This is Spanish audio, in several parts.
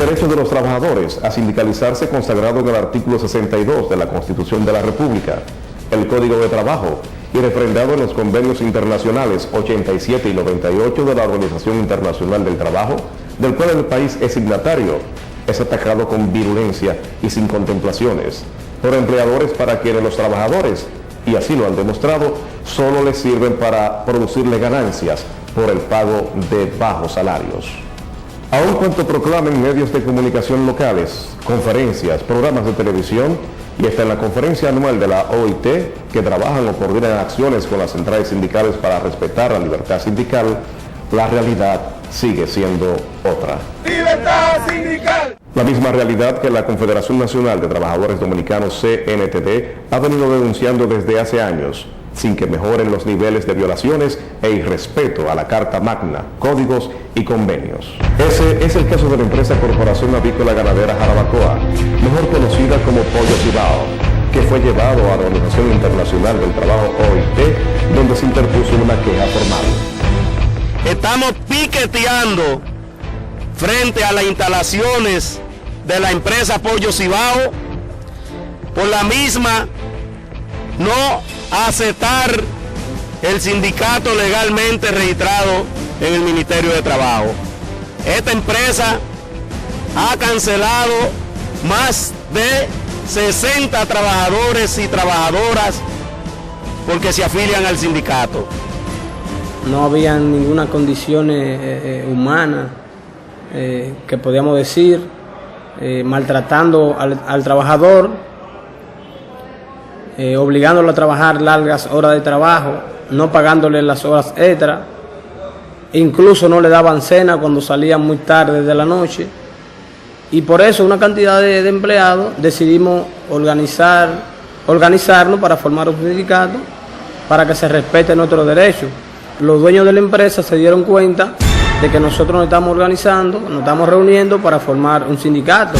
derecho de los trabajadores a sindicalizarse consagrado en el artículo 62 de la Constitución de la República, el Código de Trabajo y refrendado en los convenios internacionales 87 y 98 de la Organización Internacional del Trabajo, del cual el país es signatario, es atacado con virulencia y sin contemplaciones por empleadores para quienes los trabajadores, y así lo han demostrado, solo les sirven para producirle ganancias por el pago de bajos salarios. Aun cuanto proclamen medios de comunicación locales, conferencias, programas de televisión y hasta en la conferencia anual de la OIT, que trabajan o coordinan acciones con las centrales sindicales para respetar la libertad sindical, la realidad sigue siendo otra. ¡Libertad sindical! La misma realidad que la Confederación Nacional de Trabajadores Dominicanos, CNTD, ha venido denunciando desde hace años, sin que mejoren los niveles de violaciones e irrespeto a la Carta Magna, códigos y convenios. Ese es el caso de la empresa Corporación Avícola Ganadera Jarabacoa, mejor conocida como Pollo Cibao, que fue llevado a la Organización Internacional del Trabajo OIT, donde se interpuso una queja formal. Estamos piqueteando frente a las instalaciones de la empresa Pollo Cibao por la misma no aceptar el sindicato legalmente registrado en el Ministerio de Trabajo. Esta empresa ha cancelado más de 60 trabajadores y trabajadoras porque se afilian al sindicato. No había ninguna condición humana que podíamos decir, maltratando al trabajador, obligándolo a trabajar largas horas de trabajo, no pagándole las horas extra, incluso no le daban cena cuando salían muy tarde de la noche, y por eso una cantidad de empleados decidimos organizarnos para formar un sindicato para que se respete nuestros derechos. Los dueños de la empresa se dieron cuenta de que nosotros nos estamos organizando, nos estamos reuniendo para formar un sindicato.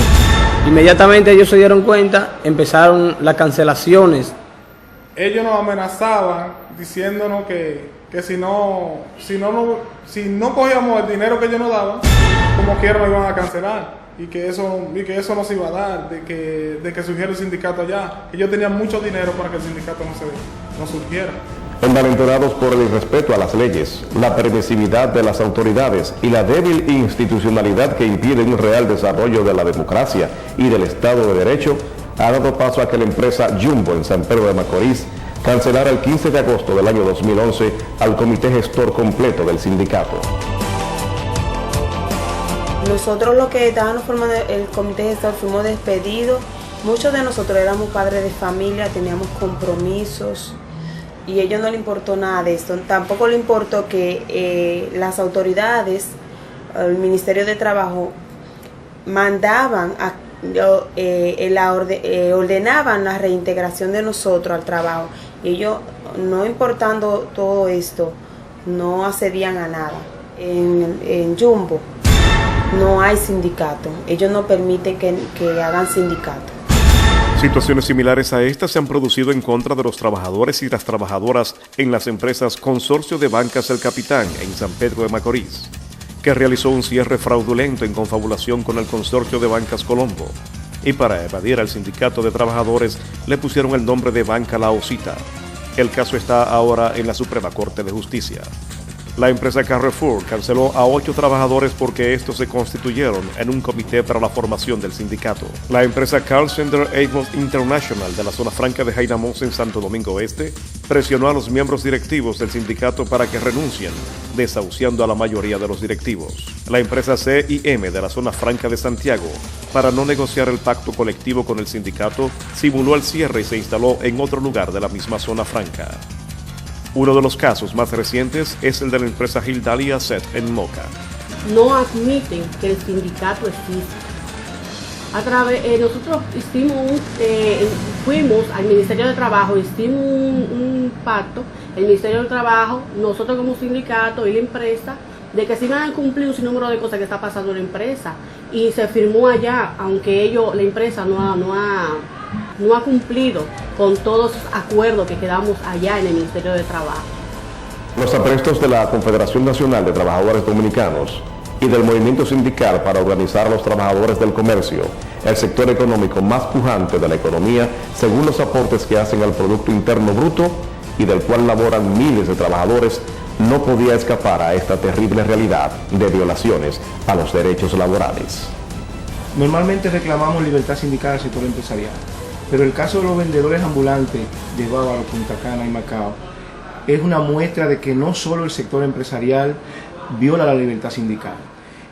Inmediatamente ellos se dieron cuenta, empezaron las cancelaciones. Ellos nos amenazaban diciéndonos que si no cogíamos el dinero que ellos nos daban, como quiera nos iban a cancelar y que eso nos iba a dar, de que surgiera el sindicato allá. Ellos tenían mucho dinero para que el sindicato no surgiera. Envalentonados por el irrespeto a las leyes, la permisividad de las autoridades y la débil institucionalidad que impide un real desarrollo de la democracia y del Estado de Derecho, ha dado paso a que la empresa Jumbo en San Pedro de Macorís cancelara el 15 de agosto del año 2011 al comité gestor completo del sindicato. Nosotros los que estábamos formando el comité gestor fuimos despedidos. Muchos de nosotros éramos padres de familia, teníamos compromisos. Y a ellos no le importó nada de esto. Tampoco le importó que las autoridades, el Ministerio de Trabajo, ordenaban la reintegración de nosotros al trabajo. Y ellos, no importando todo esto, no accedían a nada. En Jumbo no hay sindicato. Ellos no permiten que hagan sindicato. Situaciones similares a estas se han producido en contra de los trabajadores y las trabajadoras en las empresas Consorcio de Bancas El Capitán en San Pedro de Macorís, que realizó un cierre fraudulento en confabulación con el Consorcio de Bancas Colombo, y para evadir al sindicato de trabajadores le pusieron el nombre de Banca La Osita. El caso está ahora en la Suprema Corte de Justicia. La empresa Carrefour canceló a 8 trabajadores porque estos se constituyeron en un comité para la formación del sindicato. La empresa Carl Sender Amos International de la zona franca de Jainamosa en Santo Domingo Este presionó a los miembros directivos del sindicato para que renuncien, desahuciando a la mayoría de los directivos. La empresa CIM de la zona franca de Santiago, para no negociar el pacto colectivo con el sindicato, simuló el cierre y se instaló en otro lugar de la misma zona franca. Uno de los casos más recientes es el de la empresa Gildalia Set en Moca. No admiten que el sindicato existe. Nosotros fuimos al Ministerio de Trabajo, hicimos un pacto, el Ministerio de Trabajo, nosotros como sindicato y la empresa, de que se iban a cumplir un sinnúmero de cosas que está pasando en la empresa. Y se firmó allá, aunque la empresa no ha cumplido con todos los acuerdos que quedamos allá en el Ministerio de Trabajo. Los aprestos de la Confederación Nacional de Trabajadores Dominicanos y del movimiento sindical para organizar a los trabajadores del comercio, el sector económico más pujante de la economía, según los aportes que hacen al Producto Interno Bruto y del cual laboran miles de trabajadores, no podía escapar a esta terrible realidad de violaciones a los derechos laborales. Normalmente reclamamos libertad sindical al sector empresarial, pero el caso de los vendedores ambulantes de Bávaro, Punta Cana y Macao es una muestra de que no solo el sector empresarial viola la libertad sindical.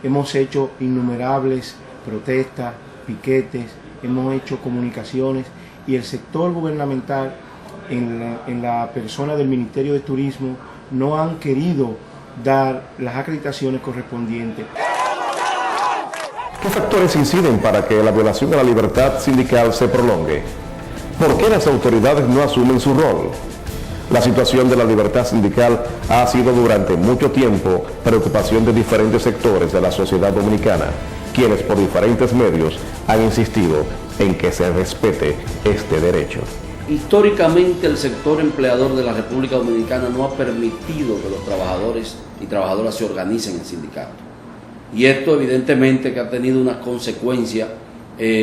Hemos hecho innumerables protestas, piquetes, hemos hecho comunicaciones y el sector gubernamental en la persona del Ministerio de Turismo no han querido dar las acreditaciones correspondientes. ¿Qué factores inciden para que la violación a la libertad sindical se prolongue? ¿Por qué las autoridades no asumen su rol? La situación de la libertad sindical ha sido durante mucho tiempo preocupación de diferentes sectores de la sociedad dominicana, quienes por diferentes medios han insistido en que se respete este derecho. Históricamente el sector empleador de la República Dominicana no ha permitido que los trabajadores y trabajadoras se organicen en sindicatos. Y esto evidentemente que ha tenido unas consecuencias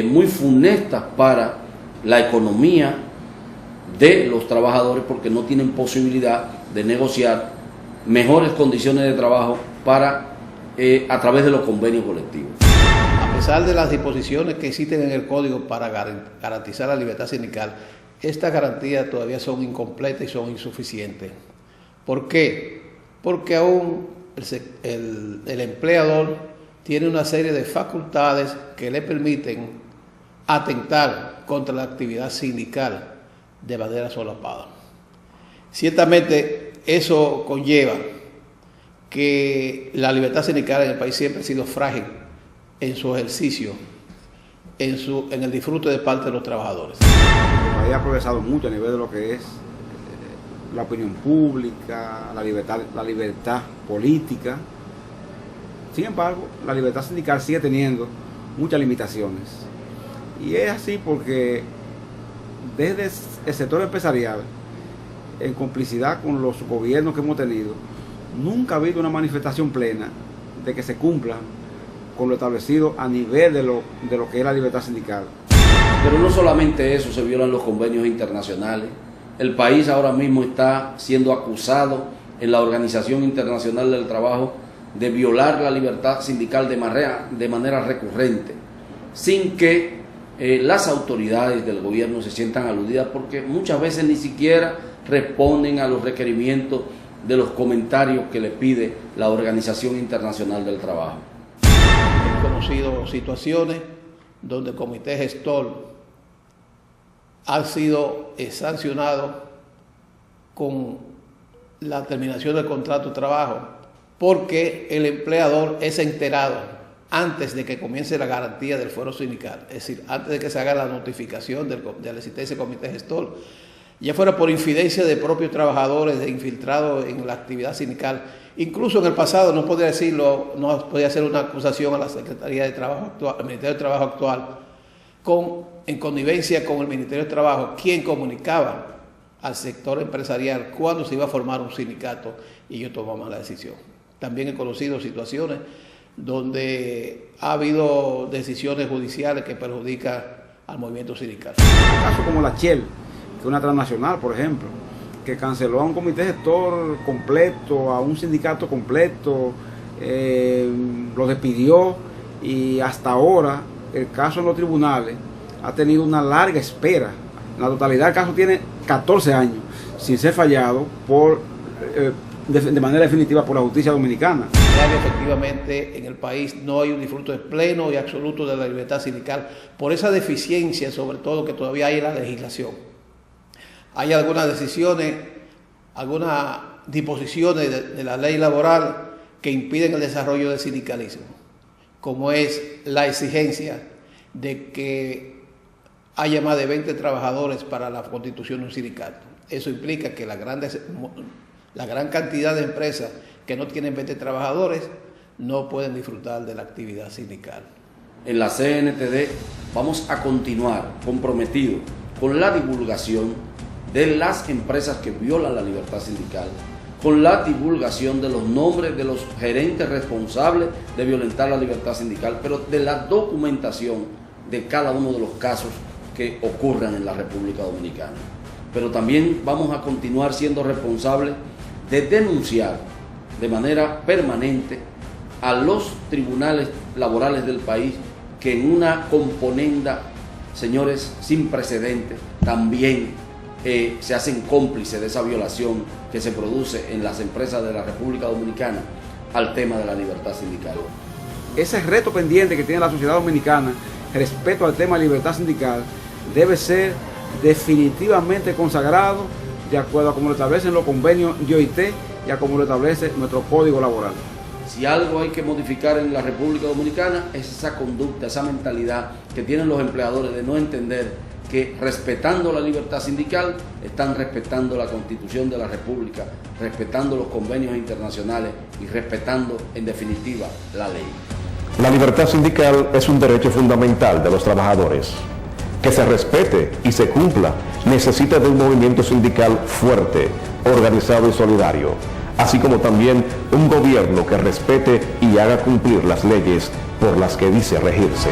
muy funestas para la economía de los trabajadores, porque no tienen posibilidad de negociar mejores condiciones de trabajo a través de los convenios colectivos. A pesar de las disposiciones que existen en el Código para garantizar la libertad sindical, estas garantías todavía son incompletas y son insuficientes. ¿Por qué? Porque aún el empleador tiene una serie de facultades que le permiten atentar contra la actividad sindical de manera solapada. Ciertamente eso conlleva que la libertad sindical en el país siempre ha sido frágil en su ejercicio, en el disfrute de parte de los trabajadores. El país ha progresado mucho a nivel de lo que es la opinión pública, la libertad política. Sin embargo, la libertad sindical sigue teniendo muchas limitaciones. Y es así porque desde el sector empresarial, en complicidad con los gobiernos que hemos tenido, nunca ha habido una manifestación plena de que se cumpla con lo establecido a nivel de lo que es la libertad sindical. Pero no solamente eso, se violan los convenios internacionales. El país ahora mismo está siendo acusado en la Organización Internacional del Trabajo de violar la libertad sindical de manera recurrente, sin que las autoridades del gobierno se sientan aludidas, porque muchas veces ni siquiera responden a los requerimientos de los comentarios que le pide la Organización Internacional del Trabajo. He conocido situaciones donde el comité gestor ha sido sancionado con la terminación del contrato de trabajo porque el empleador es enterado antes de que comience la garantía del fuero sindical, es decir, antes de que se haga la notificación de la existencia del comité gestor, ya fuera por infidencia de propios trabajadores, de infiltrados en la actividad sindical. Incluso en el pasado, no podía decirlo, no podía hacer una acusación a la Secretaría de Trabajo actual, al Ministerio de Trabajo actual, en connivencia con el Ministerio de Trabajo, quien comunicaba al sector empresarial cuándo se iba a formar un sindicato y ellos tomaban la decisión. También he conocido situaciones donde ha habido decisiones judiciales que perjudican al movimiento sindical. Casos como la Shell, que es una transnacional, por ejemplo, que canceló a un comité gestor completo, a un sindicato completo, lo despidió y hasta ahora el caso en los tribunales ha tenido una larga espera. La totalidad del caso tiene 14 años sin ser fallado de manera definitiva por la justicia dominicana. Efectivamente, en el país no hay un disfrute pleno y absoluto de la libertad sindical por esa deficiencia, sobre todo, que todavía hay en la legislación. Hay algunas decisiones, algunas disposiciones de la ley laboral que impiden el desarrollo del sindicalismo, como es la exigencia de que haya más de 20 trabajadores para la constitución de un sindicato. Eso implica que la gran cantidad de empresas que no tienen 20 trabajadores no pueden disfrutar de la actividad sindical. En la CNTD vamos a continuar comprometidos con la divulgación de las empresas que violan la libertad sindical, con la divulgación de los nombres de los gerentes responsables de violentar la libertad sindical, pero de la documentación de cada uno de los casos que ocurran en la República Dominicana. Pero también vamos a continuar siendo responsables de denunciar de manera permanente a los tribunales laborales del país que en una componenda, señores, sin precedentes, también se hacen cómplices de esa violación que se produce en las empresas de la República Dominicana al tema de la libertad sindical. Ese reto pendiente que tiene la sociedad dominicana respecto al tema de libertad sindical debe ser definitivamente consagrado de acuerdo a como lo establecen los convenios de OIT y a como lo establece nuestro Código Laboral. Si algo hay que modificar en la República Dominicana es esa conducta, esa mentalidad que tienen los empleadores de no entender que respetando la libertad sindical están respetando la Constitución de la República, respetando los convenios internacionales y respetando en definitiva la ley. La libertad sindical es un derecho fundamental de los trabajadores. Que se respete y se cumpla necesita de un movimiento sindical fuerte, organizado y solidario, así como también un gobierno que respete y haga cumplir las leyes por las que dice regirse.